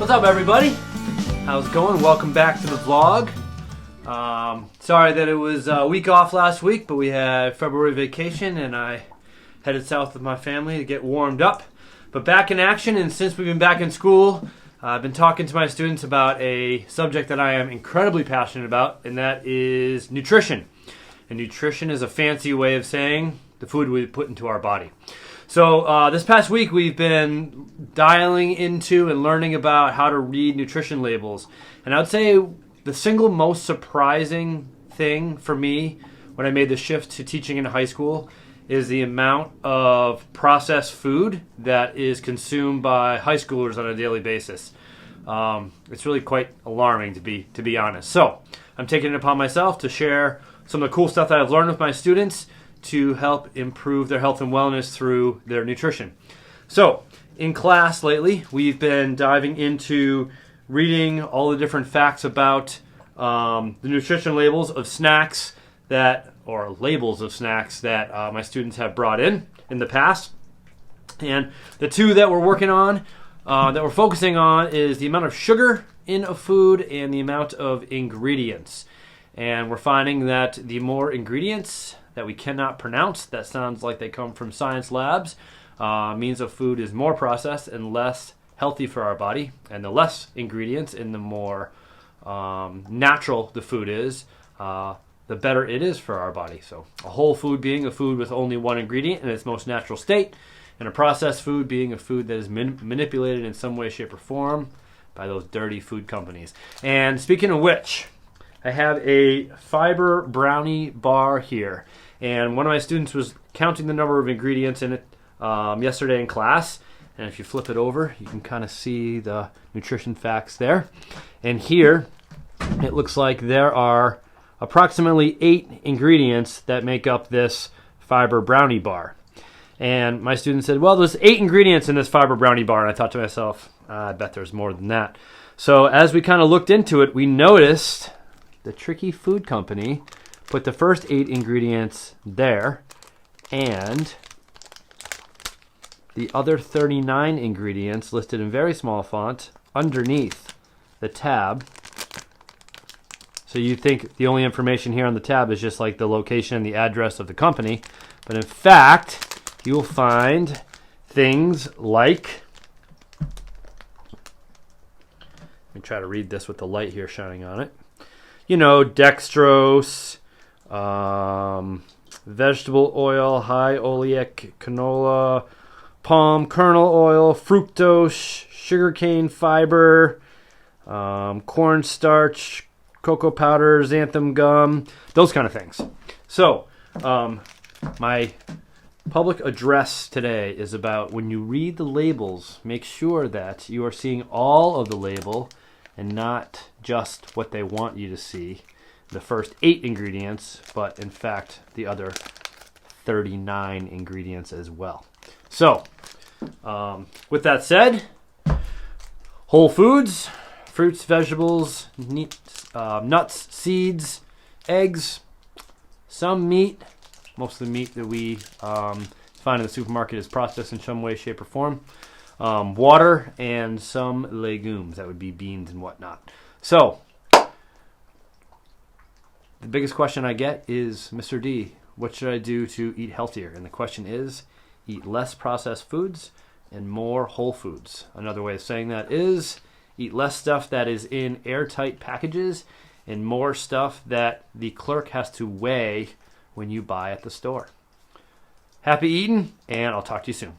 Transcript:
What's up, everybody? How's it going? Welcome back to the vlog. Sorry that it was a week off last week, but we had February vacation and I headed south with my family to get warmed up. But back in action, and since we've been back in school, I've been talking to my students about a subject that I am incredibly passionate about, and that is nutrition. And nutrition is a fancy way of saying the food we put into our body. So this past week we've been dialing into and learning about how to read nutrition labels. And I would say the single most surprising thing for me when I made the shift to teaching in high school is the amount of processed food that is consumed by high schoolers on a daily basis. It's really quite alarming, to be honest. So I'm taking it upon myself to share some of the cool stuff that I've learned with my students to help improve their health and wellness through their nutrition. So in class lately, we've been diving into reading all the different facts about the nutrition labels of snacks or labels of snacks that my students have brought in the past. And the two that we're working on, that we're focusing on, is the amount of sugar in a food and the amount of ingredients. And we're finding that the more ingredients that we cannot pronounce, that sounds like they come from science labs, means a food is more processed and less healthy for our body. And the less ingredients and the more natural the food is, the better it is for our body. So a whole food being a food with only one ingredient in its most natural state, and a processed food being a food that is manipulated in some way, shape, or form by those dirty food companies. And speaking of which, I have a fiber brownie bar here. And one of my students was counting the number of ingredients in it yesterday in class. And if you flip it over, you can kind of see the nutrition facts there. And here, it looks like there are approximately 8 ingredients that make up this fiber brownie bar. And my student said, well, there's 8 ingredients in this fiber brownie bar. And I thought to myself, I bet there's more than that. So as we kind of looked into it, we noticed the tricky food company put the first 8 ingredients there, and the other 39 ingredients listed in very small font underneath the tab. So you think the only information here on the tab is just like the location and the address of the company, but in fact, you will find things like, let me try to read this with the light here shining on it. You know, dextrose, vegetable oil, high oleic canola, palm kernel oil, fructose, sugarcane fiber, cornstarch, cocoa powder, xanthan gum, those kind of things. So, my public address today is about when you read the labels, make sure that you are seeing all of the label and not just what they want you to see, the first 8 ingredients, but in fact the other 39 ingredients as well. So, with that said, whole foods, fruits, vegetables, nuts, seeds, eggs, some meat. Most of the meat that we find in the supermarket is processed in some way, shape, or form. Water, and some legumes. That would be beans and whatnot. So, the biggest question I get is, Mr. D, what should I do to eat healthier? And the question is, eat less processed foods and more whole foods. Another way of saying that is, eat less stuff that is in airtight packages and more stuff that the clerk has to weigh when you buy at the store. Happy eating, and I'll talk to you soon.